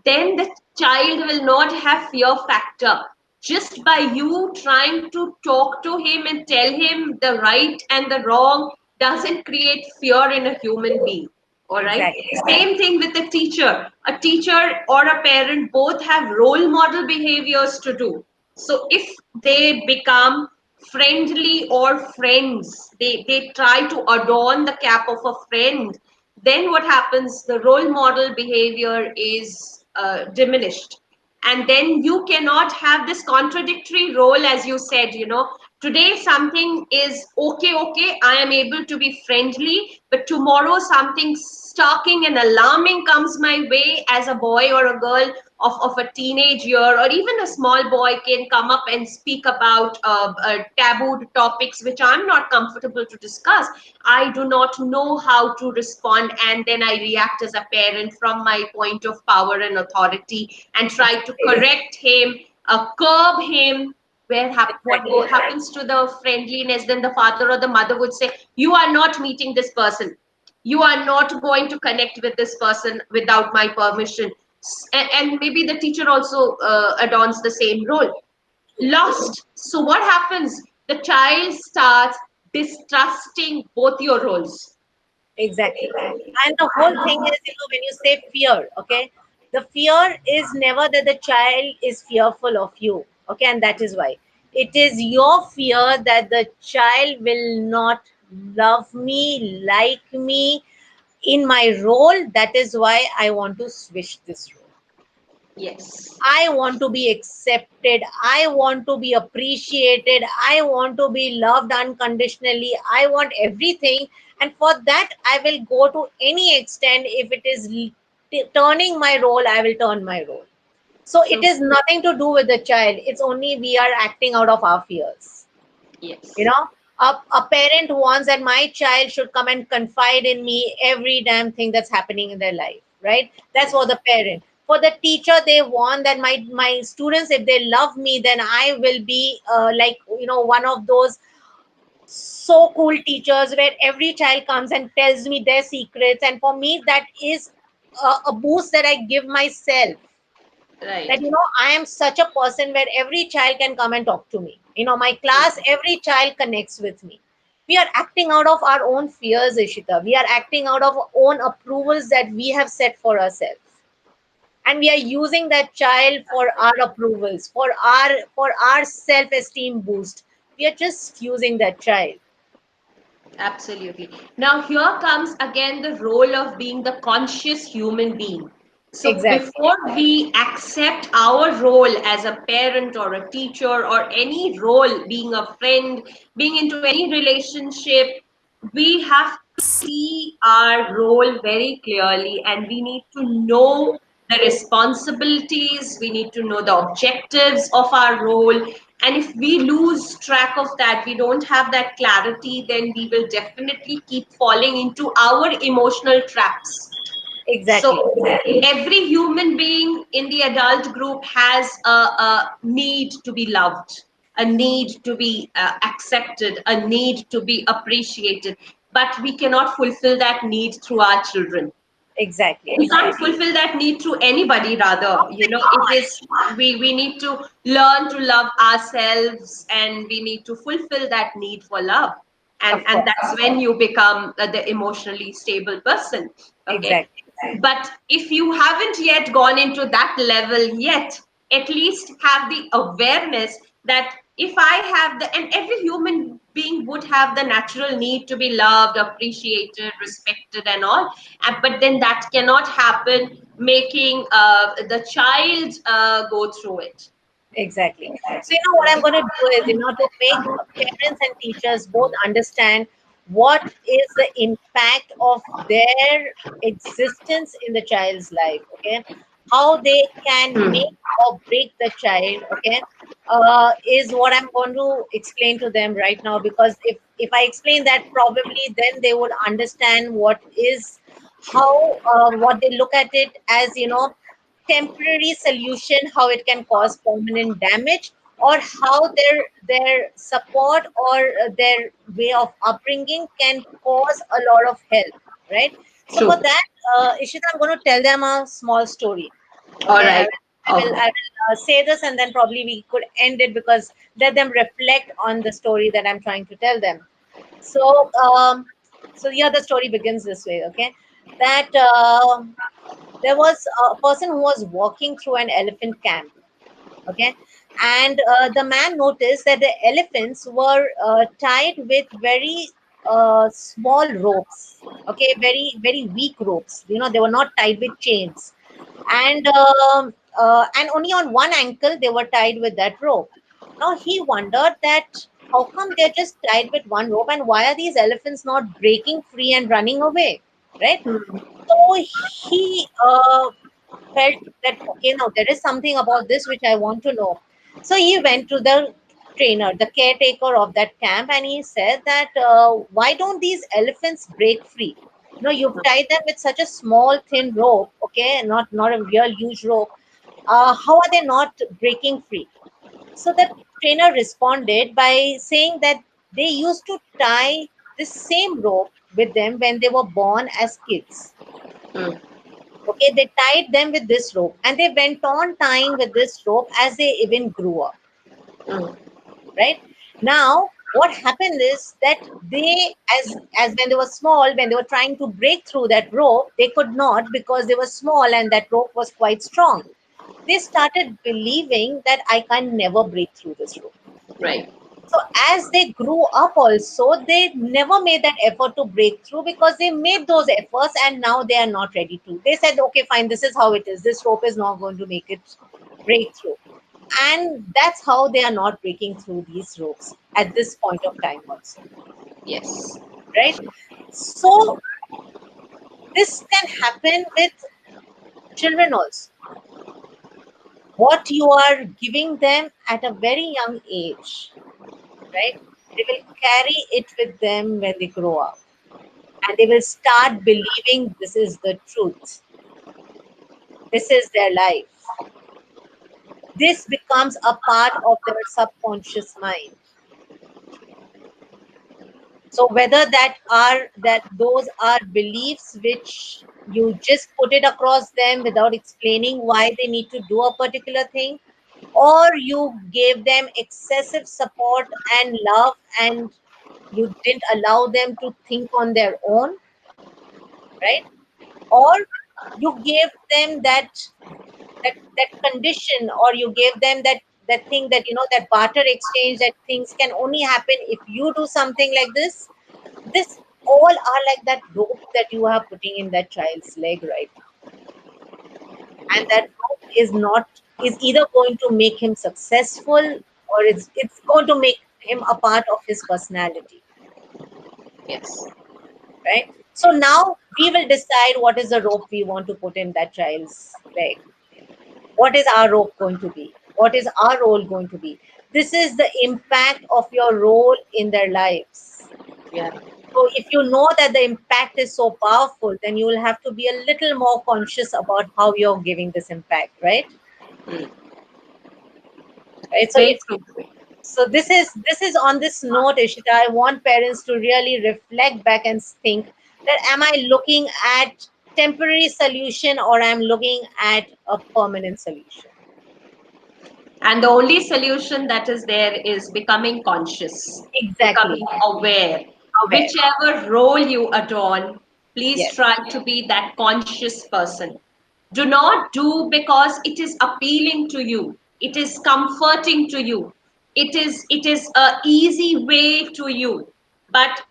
then the child will not have fear factor. Just by you trying to talk to him and tell him the right and the wrong doesn't create fear in a human being. All right. Exactly. Same thing with the teacher. A teacher or a parent both have role model behaviors to do. So if they become friendly or friends, they try to adorn the cap of a friend, then what happens? The role model behavior is diminished. And then you cannot have this contradictory role, as you said, today something is okay, I am able to be friendly, but tomorrow something stalking and alarming comes my way as a boy or a girl of a teenage year, or even a small boy can come up and speak about tabooed topics which I'm not comfortable to discuss. I do not know how to respond, and then I react as a parent from my point of power and authority and try to correct him, curb him. What happens to the friendliness? Then the father or the mother would say, "You are not meeting this person. You are not going to connect with this person without my permission." And maybe the teacher also adorns the same role. Lost. So what happens? The child starts distrusting both your roles. Exactly. And the whole thing is, when you say fear, okay, the fear is never that the child is fearful of you, okay, and that is why. It is your fear that the child will not love me, like me in my role. That is why I want to switch this role. Yes. I want to be accepted. I want to be appreciated. I want to be loved unconditionally. I want everything. And for that, I will go to any extent. If it is turning my role, I will turn my role. So it True. is nothing to do with the child. It's only we are acting out of our fears. You Yes. know, a parent wants that my child should come and confide in me every damn thing that's happening in their life, right? That's for the parent. For the teacher, they want that my students, if they love me, then I will be like, one of those so cool teachers where every child comes and tells me their secrets, and for me that is a boost that I give myself, Right. that I am such a person where every child can come and talk to me. My class, every child connects with me. We are acting out of our own fears, Ishita. We are acting out of our own approvals that we have set for ourselves, and we are using that child for our approvals, for our self esteem boost. We are just using that child. Absolutely. Now, here comes again the role of being the conscious human being. So, Exactly. before we accept our role as a parent or a teacher or any role, being a friend, being into any relationship, we have to see our role very clearly, and we need to know the responsibilities, we need to know the objectives of our role. And if we lose track of that, we don't have that clarity, then we will definitely keep falling into our emotional traps. Exactly. So every human being in the adult group has a need to be loved, a need to be accepted, a need to be appreciated. But we cannot fulfill that need through our children. Exactly, We can't exactly. fulfill that need through anybody, rather, it is, we need to learn to love ourselves, and we need to fulfill that need for love, Of and course. that's when you become the emotionally stable person. Okay. Exactly. But if you haven't yet gone into that level yet, at least have the awareness that if I have the, and every human being would have the natural need to be loved, appreciated, respected, and all, but then that cannot happen making the child go through it. Exactly. So, what I'm going to do is, to make parents and teachers both understand what is the impact of their existence in the child's life, okay? How they can Hmm. make or break the child, okay? Is what I'm going to explain to them right now, because if I explain that, probably then they would understand what is, how, what they look at it as, temporary solution, how it can cause permanent damage, or how their support or their way of upbringing can cause a lot of help, right? So for True. that, Ishita, I'm going to tell them a small story. All Okay, right. I Okay. will say this, and then probably we could end it, because let them reflect on the story that I'm trying to tell them. So so yeah, the story begins this way, okay? That there was a person who was walking through an elephant camp, okay, and the man noticed that the elephants were tied with very small ropes, okay, very very weak ropes, they were not tied with chains, and only on one ankle they were tied with that rope. Now he wondered that how come they're just tied with one rope, and why are these elephants not breaking free and running away, right? So he felt that, okay, now there is something about this which I want to know. So he went to the trainer, the caretaker of that camp, and he said that, why don't these elephants break free? You've tied them with such a small thin rope, okay, not a real huge rope. How are they not breaking free? So the trainer responded by saying that they used to tie the same rope with them when they were born as kids. Mm, Okay, they tied them with this rope, and they went on tying with this rope as they even grew up, mm, right? Now, what happened is that they, as when they were small, when they were trying to break through that rope, they could not, because they were small and that rope was quite strong. They started believing that I can never break through this rope. right. So as they grew up also, they never made that effort to break through, because they made those efforts and now they are not ready to. They said, okay, fine, this is how it is. This rope is not going to make it break through. And that's how they are not breaking through these ropes at this point of time also, Yes. right? So this can happen with children also. What you are giving them at a very young age, right? They will carry it with them when they grow up, and they will start believing this is the truth. This is their life. This becomes a part of their subconscious mind. So whether that those are beliefs which you just put it across them without explaining why they need to do a particular thing, or you gave them excessive support and love, and you didn't allow them to think on their own, right? Or you gave them that condition, or you gave them that thing, that that barter exchange, that things can only happen if you do something like this all are like that rope that you are putting in that child's leg right now. And that rope is either going to make him successful, or it's going to make him a part of his personality, Yes. right? So now we will decide what is the rope we want to put in that child's leg. What is our role going to be? What is our role going to be? This is the impact of your role in their lives. Yeah. So if you know that the impact is so powerful, then you will have to be a little more conscious about how you're giving this impact, right? Mm. Right. So Very if true. so, this is on this note, Ishita. I want parents to really reflect back and think that, am I looking at temporary solution or I'm looking at a permanent solution. And the only solution that is there is becoming conscious, Exactly. becoming aware. Aware. Whichever role you adorn, please Yes. try to be that conscious person. Do not do because it is appealing to you, it is comforting to you, it is a easy way to you, but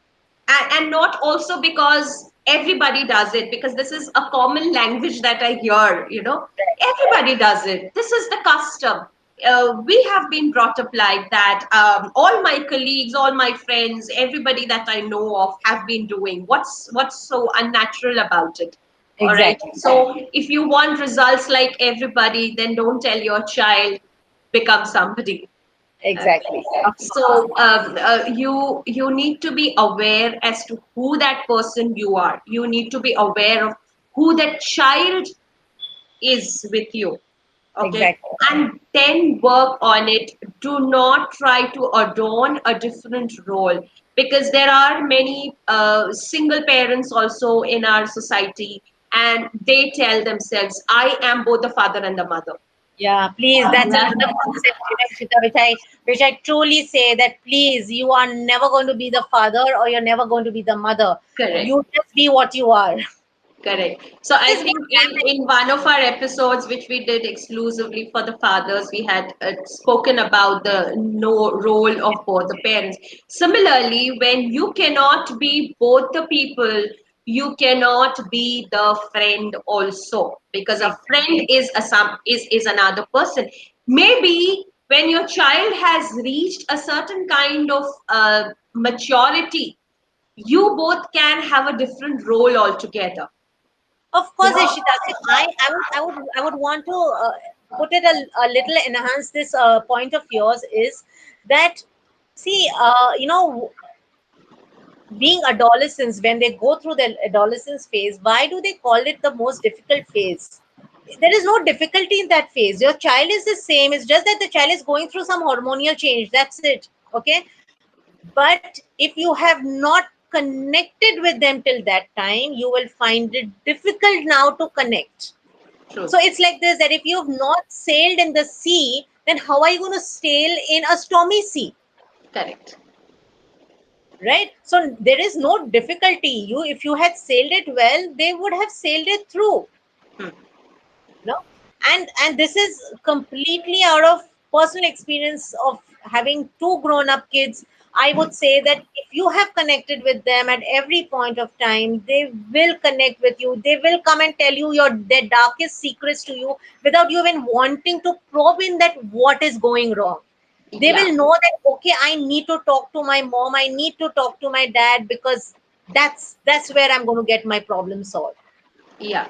and not also because everybody does it, because this is a common language that I hear, everybody does it, this is the custom. We have been brought up like that. All my colleagues, all my friends, everybody that I know of have been doing. What's so unnatural about it? All right. Exactly. So if you want results like everybody, then don't tell your child become somebody. Okay. Exactly. Of course. So you need to be aware as to who that person you are. You need to be aware of who that child is with you. Okay, Exactly. and then work on it. Do not try to adorn a different role, because there are many single parents also in our society, and they tell themselves, "I am both the father and the mother." Yeah, please. That's Yeah, another concept, Ishita, which I truly say that please, you are never going to be the father or you're never going to be the mother. correct. You just be what you are. Correct. So I There's no think in one of our episodes, which we did exclusively for the fathers, we had spoken about the no role of both the parents. Similarly, when you cannot be both the people, you cannot be the friend also, because a damage. friend is a some is another person. Maybe when your child has reached a certain kind of maturity, you both can have a different role altogether. Of You course, know, Ishita. See, I would want to put it a little enhance this point of yours is that see, being adolescents when they go through the adolescence phase, why do they call it the most difficult phase? There is no difficulty in that phase. Your child is the same. It's just that the child is going through some hormonal change. That's it. Okay. But if you have not connected with them till that time, you will find it difficult now to connect. So truth. it's like this, that if you have not sailed in the sea, then how are you going to sail in a stormy sea? Correct. Right? So there is no difficulty. You, if you had sailed it well, they would have sailed it through. Hmm. No, and this is completely out of personal experience of having two grown up kids. I would say that if you have connected with them at every point of time, they will connect with you. They will come and tell you your their darkest secrets to you without you even wanting to probe in that what is going wrong. They Yeah. will know that okay, I need to talk to my mom, I need to talk to my dad, because that's where I'm going to get my problem solved. Yeah.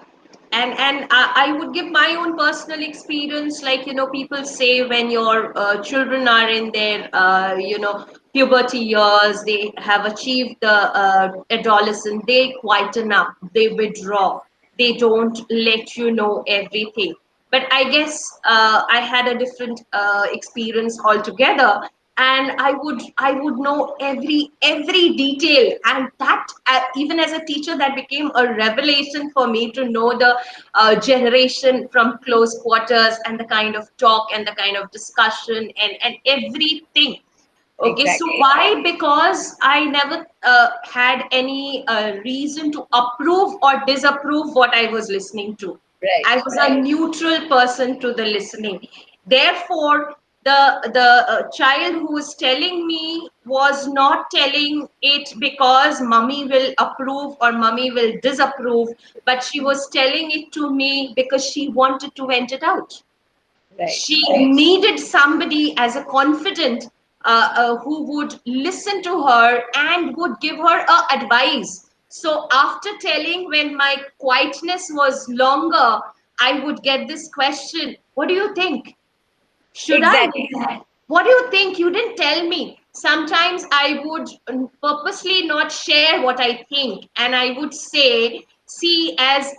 And I would give my own personal experience. Like, people say when your children are in their, puberty years, they have achieved the adolescent, they quieten up, they withdraw, they don't let you know everything. But I guess I had a different experience altogether, and I would know every detail, and that even as a teacher, that became a revelation for me to know the generation from close quarters, and the kind of talk and the kind of discussion and everything. Okay, so Exactly. why? Because I never had any reason to approve or disapprove what I was listening to. Right. I was a neutral person to the listening. Therefore, the child who was telling me was not telling it because mummy will approve or mummy will disapprove, but she was telling it to me because she wanted to vent it out. Right. She needed somebody as a confidant, who would listen to her and would give her advice. So after telling, when my quietness was longer, I would get this question: what do you think? Should I? Exactly. What do you think? You didn't tell me. Sometimes I would purposely not share what I think, and I would say, see, as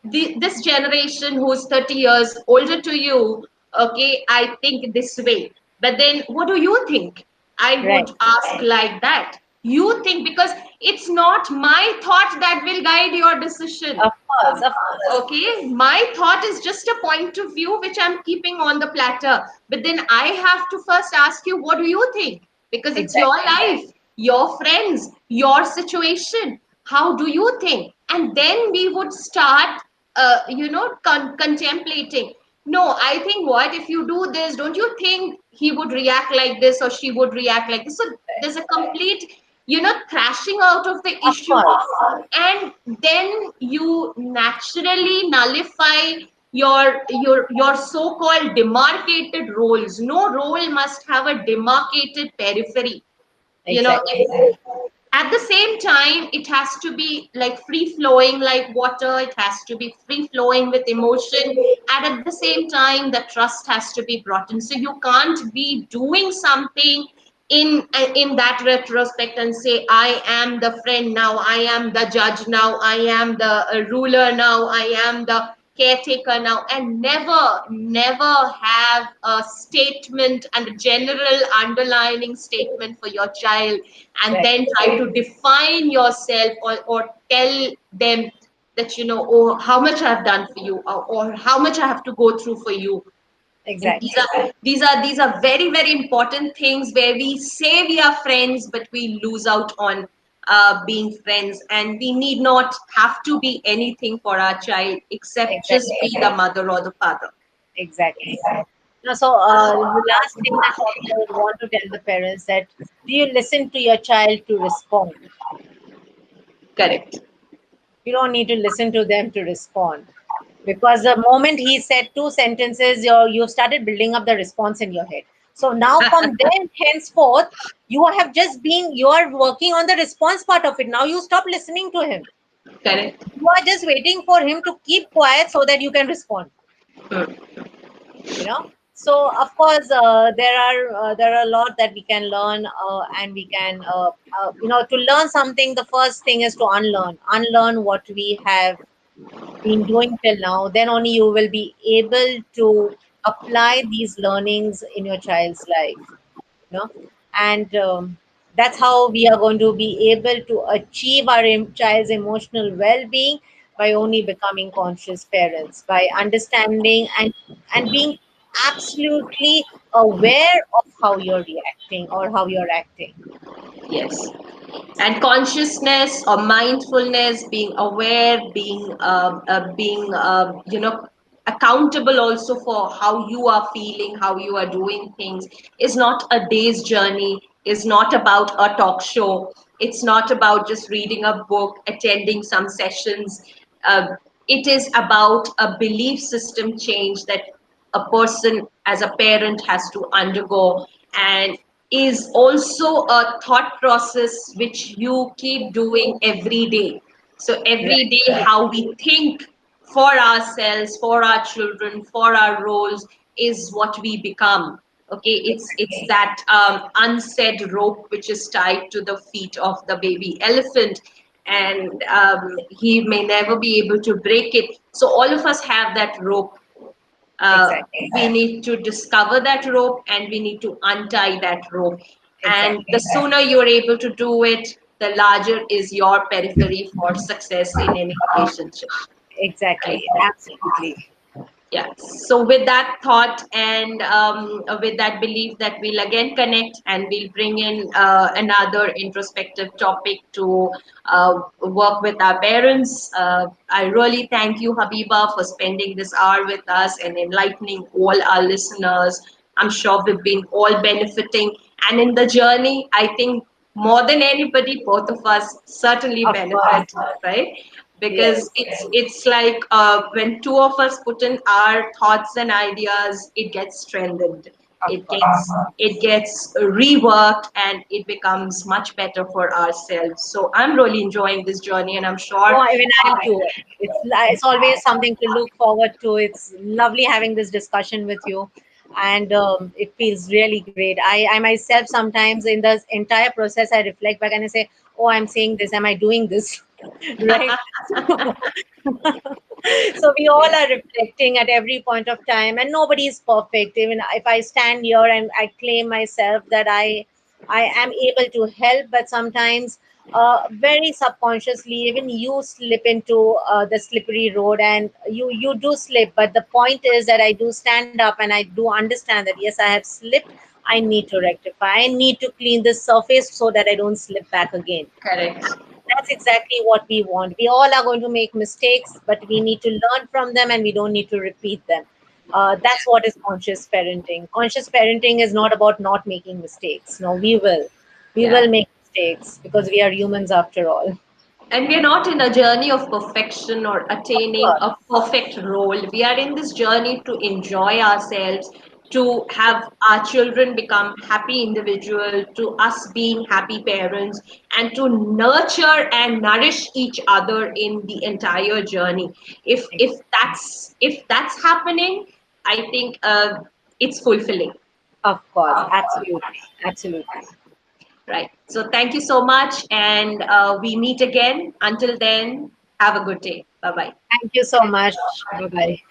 this generation who's 30 years older to you, okay, I think this way. But then, what do you think? I Right. would ask like that. you think, because it's not my thought that will guide your decision. Of course, of course. Okay, my thought is just a point of view which I'm keeping on the platter. But then I have to first ask you, what do you think? Because it's your Exactly. life, your friends, your situation. How do you think? And then we would start, contemplating. No, I think what if you do this? Don't you think he would react like this or she would react like this? So there's a complete, thrashing out of the Of issue, course. and then you naturally nullify your so-called demarcated roles. No role must have a demarcated periphery. you know Exactly. it, at the same time, it has to be like free flowing like water. It has to be free flowing with emotion, and at the same time the trust has to be brought in. So you can't be doing something in that retrospect and say, I am the friend now, I am the judge now, I am the ruler now, I am the caretaker now, and never have a statement and a general underlining statement for your child, and Right. then try to define yourself, or tell them that, oh, how much I've done for you, or how much I have to go through for you. And these Exactly. are these are very, very important things where we say we are friends, but we lose out on being friends, and we need not have to be anything for our child except just Exactly. be the mother or the father. Exactly. Now, so the last thing that I would want to tell the parents that do you listen to your child to respond? Correct. You don't need to listen to them to respond, because the moment he said two sentences, you've started building up the response in your head. So now from then henceforth, you are working on the response part of it. Now you stop listening to him. Correct. You are just waiting for him to keep quiet so that you can respond. Hmm. you know so of course there are a lot that we can learn, and we can to learn something. The first thing is to unlearn what we have been doing till now. Then only you will be able to apply these learnings in your child's life. And that's how we are going to be able to achieve our child's emotional well-being, by only becoming conscious parents, by understanding and being absolutely aware of how you're reacting or how you're acting. Yes. And consciousness or mindfulness, being aware, being accountable also for how you are feeling, how you are doing things, is not a day's journey, is not about a talk show, it's not about just reading a book, attending some sessions. uh, it is about a belief system change that a person as a parent has to undergo, and is also a thought process which you keep doing every day. So every Right. day, how we think for ourselves, for our children, for our roles, is what we become. Okay, it's Exactly. that unsaid rope which is tied to the feet of the baby elephant, and he may never be able to break it. So all of us have that rope. Exactly. We need to discover that rope, and we need to untie that rope. And the Exactly. sooner you're able to do it, the larger is your periphery for success in any relationship. Right? Exactly. Absolutely. Yeah. So with that thought, and with that belief that we'll again connect, and we'll bring in another introspective topic to work with our parents. I really thank you, Habiba, for spending this hour with us and enlightening all our listeners. I'm sure we've been all benefiting, and in the journey, I think more than anybody, both of us certainly Of course. benefit, right? Because Yes. it's like when two of us put in our thoughts and ideas, it gets strengthened, Of it course. gets reworked, and it becomes much better for ourselves. So I'm really enjoying this journey, and I'm sure Oh, even I am too. It's always something to look forward to. It's lovely having this discussion with you, and it feels really great. I myself sometimes in the entire process I reflect back and I say, "Oh, I'm saying this. Am I doing this?" Right? So we all are reflecting at every point of time, and nobody is perfect. Even if I stand here and I claim myself that I am able to help, but sometimes very subconsciously, even you slip into the slippery road, and you do slip. But the point is that I do stand up and I do understand that yes, I have slipped. I need to rectify. I need to clean this surface so that I don't slip back again. Correct. That's exactly what we want. We all are going to make mistakes, but we need to learn from them and we don't need to repeat them. That's what is conscious parenting. Conscious parenting is not about not making mistakes. No, we will. We Yeah. will make mistakes because we are humans after all. And we are not in a journey of perfection or Of attaining course. a perfect role. We are in this journey to enjoy ourselves, to have our children become happy individuals, to us being happy parents, and to nurture and nourish each other in the entire journey. If that's happening, I think it's fulfilling. Of course. Absolutely. Absolutely. Right. So thank you so much, and we meet again. Until then, have a good day. Bye bye. Thank you so much. Bye bye.